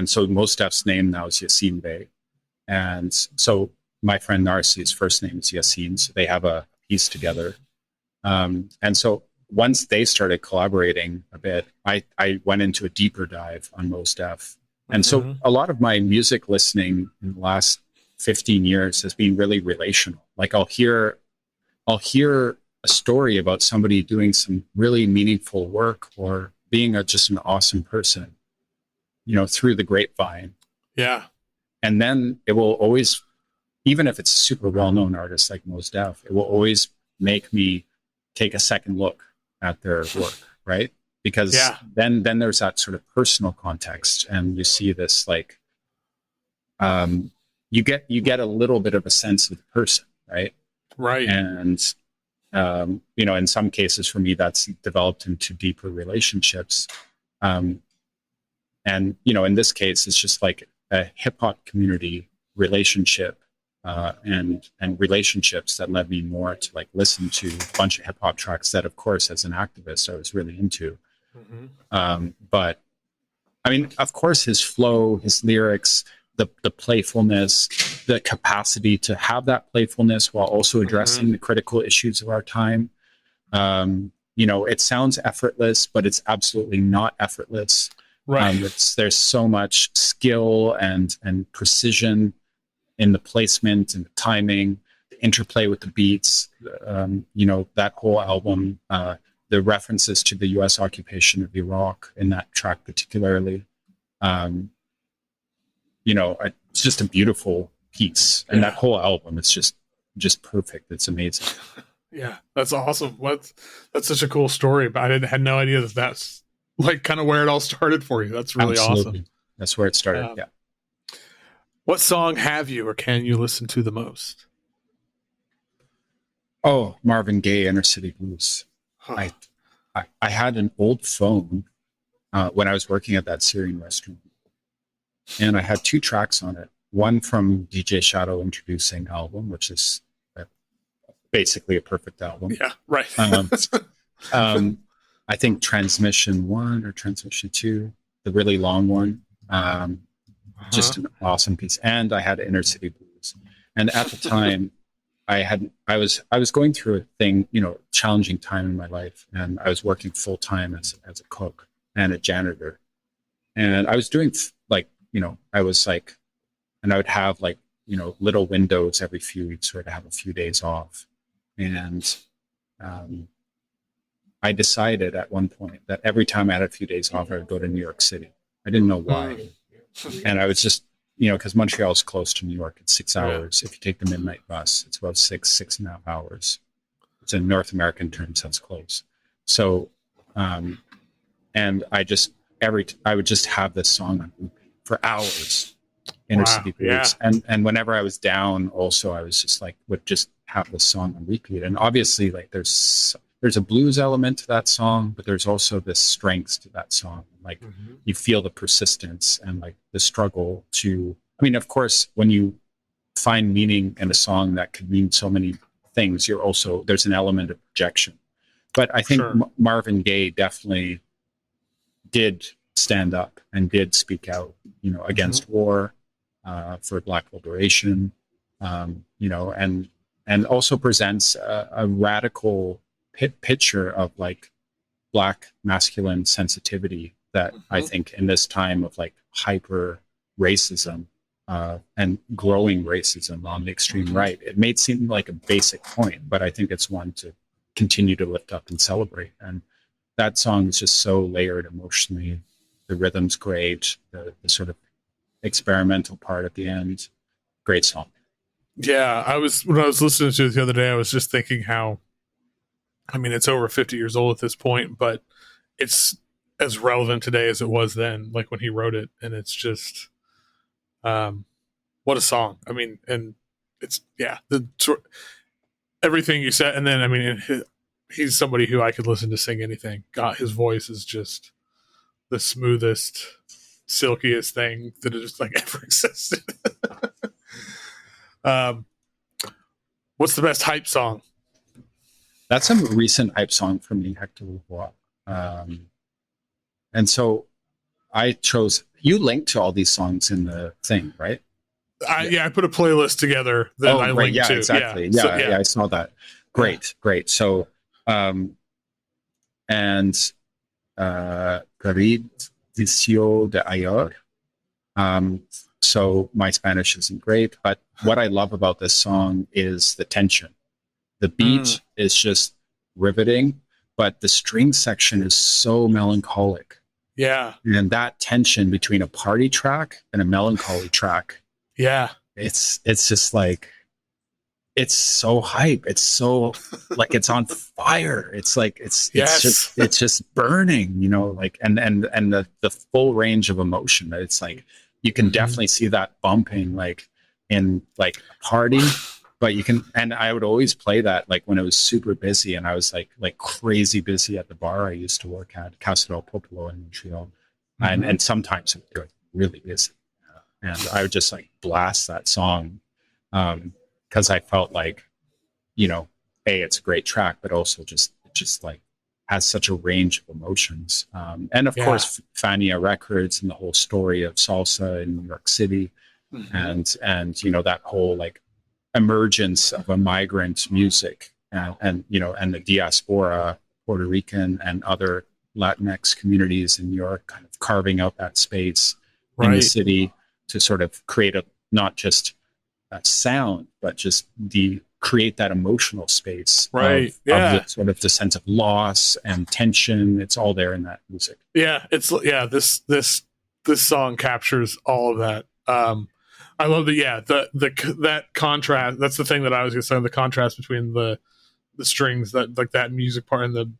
so Mos Def's name now is Yassine Bey. And so my friend Narcy's first name is Yassine. So they have a piece together. And so once they started collaborating a bit, I went into a deeper dive on Mos Def. And so a lot of my music listening in the last 15 years has been really relational. Like I'll hear a story about somebody doing some really meaningful work or being just an awesome person, through the grapevine. Yeah. And then it will always, even if it's a super well-known artist like Mos Def, it will always make me take a second look at their work, right? Because then there's that sort of personal context, and you see this like, you get a little bit of a sense of the person, right? Right. And in some cases for me, that's developed into deeper relationships. And in this case, it's just like a hip hop community relationship, and relationships that led me more to like listen to a bunch of hip hop tracks that, of course, as an activist, I was really into. But I mean, of course, his flow, his lyrics, the playfulness, the capacity to have that playfulness while also addressing the critical issues of our time. It sounds effortless, but it's absolutely not effortless. Right. There's so much skill and precision in the placement and the timing, the interplay with the beats. That whole album, the references to the U.S. occupation of Iraq in that track particularly. It's just a beautiful piece, and that whole album, it's just perfect. It's amazing. Yeah, that's awesome. That's such a cool story, but I had no idea that's like kind of where it all started for you. That's really awesome. That's where it started. Yeah. What song have you or can you listen to the most? Oh, Marvin Gaye, Inner City Blues. Huh. I had an old phone when I was working at that Syrian restaurant, and I had 2 tracks on it. One from DJ Shadow Introducing album, which is basically a perfect album. Yeah, right. I think Transmission 1 or Transmission 2, the really long one. Just an awesome piece. And I had Inner City Blues. And at the time, I was going through a thing, challenging time in my life, and I was working full time as a cook and a janitor. And I was doing and I would have little windows every few weeks where to have a few days off. And I decided at one point that every time I had a few days off, I would go to New York City. I didn't know why. And I was just, because Montreal is close to New York. It's 6 hours. If you take the midnight bus, it's about 6.5 hours. It's in North American terms, that's close. So, and I would just have this song on repeat for hours. Inner City Blues. And whenever I was down, also I was just would just have this song on repeat. And obviously, there's a blues element to that song, but there's also this strength to that song. You feel the persistence and the struggle to. I mean, of course, when you find meaning in a song that could mean so many things, there's an element of projection. But I think Marvin Gaye definitely did stand up and did speak out, against war. For Black liberation, and also presents a radical picture of Black masculine sensitivity that I think in this time of hyper racism and growing racism on the extreme right, it may seem like a basic point, but I think it's one to continue to lift up and celebrate. And that song is just so layered emotionally. The rhythm's great. The sort of experimental part at the end, great song. Yeah, when I was listening to it the other day, I was just thinking how, it's over 50 years old at this point, but it's as relevant today as it was then, when he wrote it. And it's just, what a song. And it's, everything you said. And then, he's somebody who I could listen to sing anything. God, his voice is just the smoothest, silkiest thing that has just ever existed. What's the best hype song? That's a recent hype song for me, Hector Lavoe. And so I chose, you linked to all these songs in the thing, right? I put a playlist together that I linked to. Exactly. Yeah, I saw that. Great. So, Tradición de Ayer. So my Spanish isn't great, but what I love about this song is the tension. The beat is just riveting, but the string section is so melancholic. Yeah. And that tension between a party track and a melancholy track. Yeah. It's just it's so hype. It's so it's on fire. It's it's just burning, and the full range of emotion. It's you can definitely see that bumping in a party, but you can, and I would always play that when it was super busy and I was crazy busy at the bar I used to work at, Casa del Popolo in Montreal. And sometimes it would be really busy. And I would just blast that song. Because I felt it's a great track, but also it just has such a range of emotions. And of course, Fania Records and the whole story of salsa in New York City, and that whole emergence of a migrant music, and the diaspora, Puerto Rican and other Latinx communities in New York, kind of carving out that space in the city to sort of create not just a sound, but just create that emotional space of the sense of loss and tension. It's all there in that music. This song captures all of that. I love that contrast. That's the thing that I was gonna say, the contrast between the strings, that music part and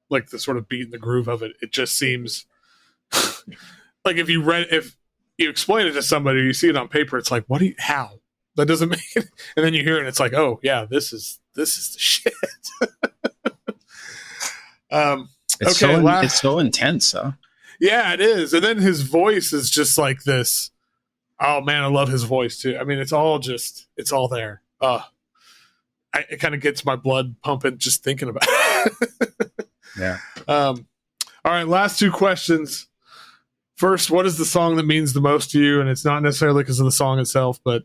the sort of beat and the groove of it. It just seems if you explain it to somebody, you see it on paper, it's how? That doesn't make it. And then you hear it and it's oh yeah, this is this is the shit. It's okay, it's so intense, huh? Yeah, it is. And then his voice is just like this. Oh man, I love his voice too. I mean, it's all there. It kind of gets my blood pumping just thinking about it. Yeah. All right, last two questions. First, what is the song that means the most to you? And it's not necessarily because of the song itself, but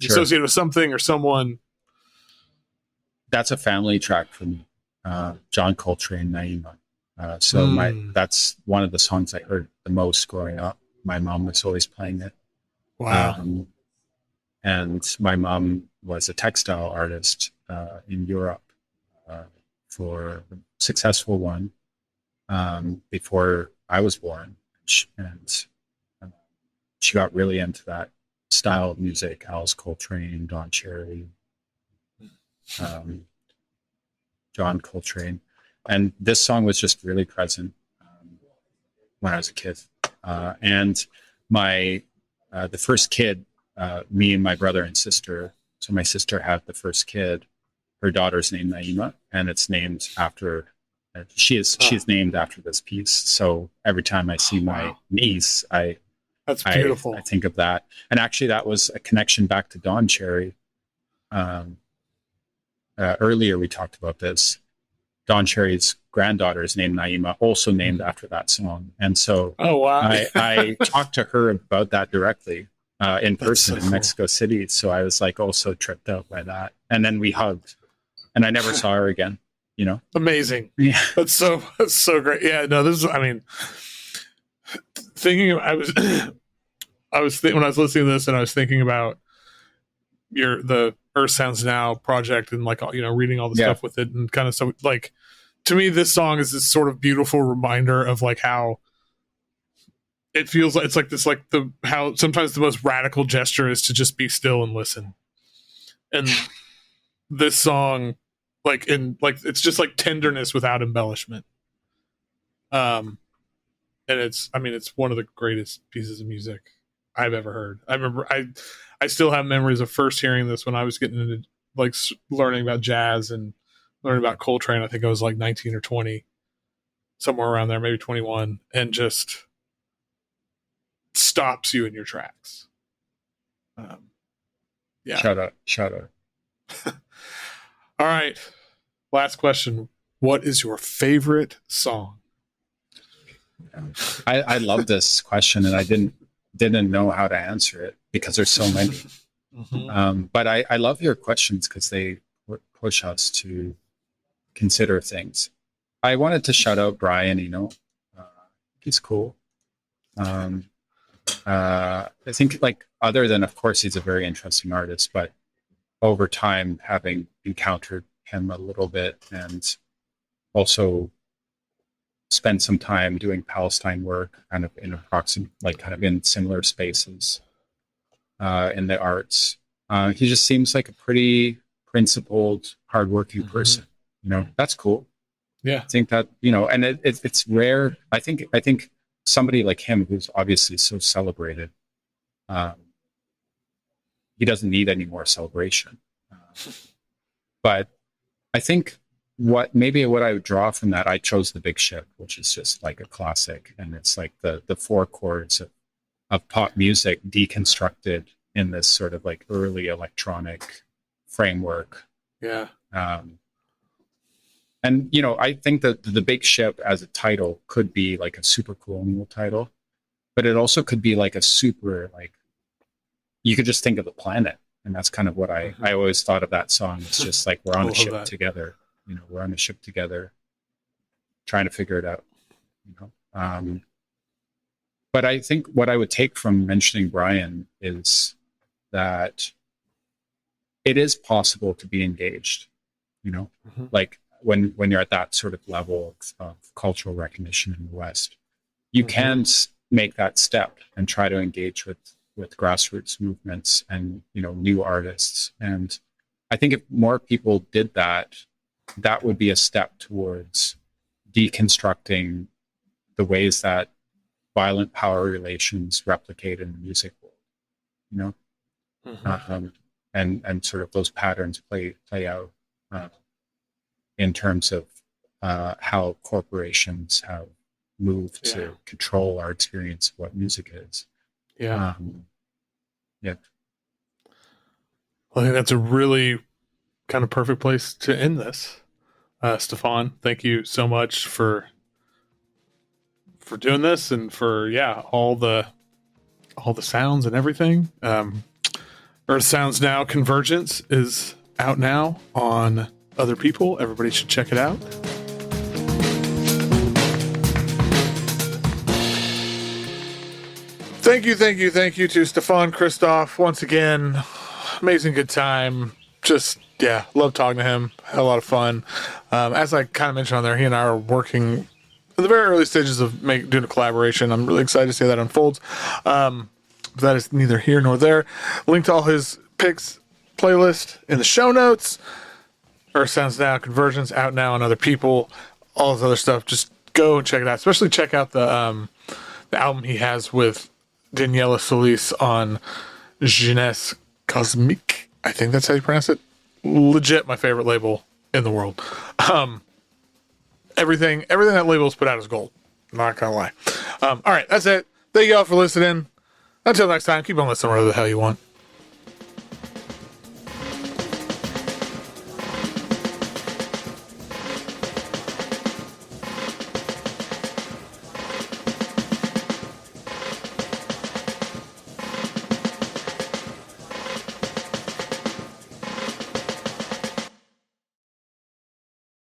associated with something or someone. That's a family track for me. John Coltrane, Naima. That's one of the songs I heard the most growing up. My mom was always playing it. Wow. And my mom was a textile artist in Europe for a successful one before I was born. And she got really into that style of music, Alice Coltrane, Don Cherry, John Coltrane. And this song was just really present when I was a kid. And the first kid, me and my brother and sister, so my sister had the first kid, her daughter's named Naima, and it's named after, she is named after this piece. So every time I see my niece, that's beautiful. I think of that. And actually that was a connection back to Don Cherry. Earlier we talked about this. Don Cherry's granddaughter is named Naima, also named after that song. And so I talked to her about that directly in person in Mexico City. So I was like also tripped out by that. And then we hugged and I never saw her again, you know? Amazing. Yeah. That's so great. Yeah, no, this is, I mean, when I was listening to this and I was thinking about the Earth Sounds Now project and like, you know, reading all the stuff with it and kind of, so like, to me, this song is this sort of beautiful reminder of like how it feels like it's like this, like how sometimes the most radical gesture is to just be still and listen. And this song, it's just like tenderness without embellishment. And it's one of the greatest pieces of music I've ever heard. I remember I still have memories of first hearing this when I was getting into like learning about jazz and learning about Coltrane. I think I was like 19 or 20, somewhere around there, maybe 21, and just stops you in your tracks. Yeah. Shout out. All right. Last question. What is your favorite song? I love this question and I didn't know how to answer it because there's so many. Mm-hmm. But I love your questions because they push us to consider things. I wanted to shout out Brian, he's cool. I think like other than, of course, he's a very interesting artist, but over time, having encountered him a little bit and also spent some time doing Palestine work kind of in in similar spaces in the arts. He just seems like a pretty principled, hardworking person. That's cool. Yeah. I think that, and it's rare. I think somebody like him, who's obviously so celebrated, he doesn't need any more celebration. But I think what I would draw from that, I chose The Big Ship, which is just like a classic. And it's like the four chords of pop music deconstructed in this sort of like early electronic framework. Yeah. And, I think that The Big Ship as a title could be like a super colonial title, but it also could be like a super, like, you could just think of the planet. And that's kind of what I always thought of that song. It's just like, we're on a ship together, we're on a ship together trying to figure it out, But I think what I would take from mentioning Brian is that it is possible to be engaged, like, when you're at that sort of level of cultural recognition in the West, you can make that step and try to engage with grassroots movements and, new artists. And I think if more people did that, that would be a step towards deconstructing the ways that violent power relations replicate in the music world, and sort of those patterns play out. in terms of how corporations have moved to control our experience of what music is. Yeah. Yeah. Well, I think that's a really kind of perfect place to end this. Stefan, thank you so much for doing this and for all the sounds and everything. Earth Sounds Now Convergence is out now on Other People. Everybody should check it out. Thank you to Stefan Christoff once again. Amazing good time. Just love talking to him. Had a lot of fun. As I kind of mentioned on there, he and I are working in the very early stages of doing a collaboration. I'm really excited to see how that unfolds. But that is neither here nor there. Link to all his picks playlist in the show notes. Earth Sounds Now Convergence out now on Other People. All this other stuff. Just go and check it out. Especially check out the album he has with Daniela Solis on Jeunesse Cosmique. I think that's how you pronounce it. Legit my favorite label in the world. Everything that label's put out is gold. Not gonna lie. All right, that's it. Thank you all for listening. Until next time, keep on listening whatever the hell you want.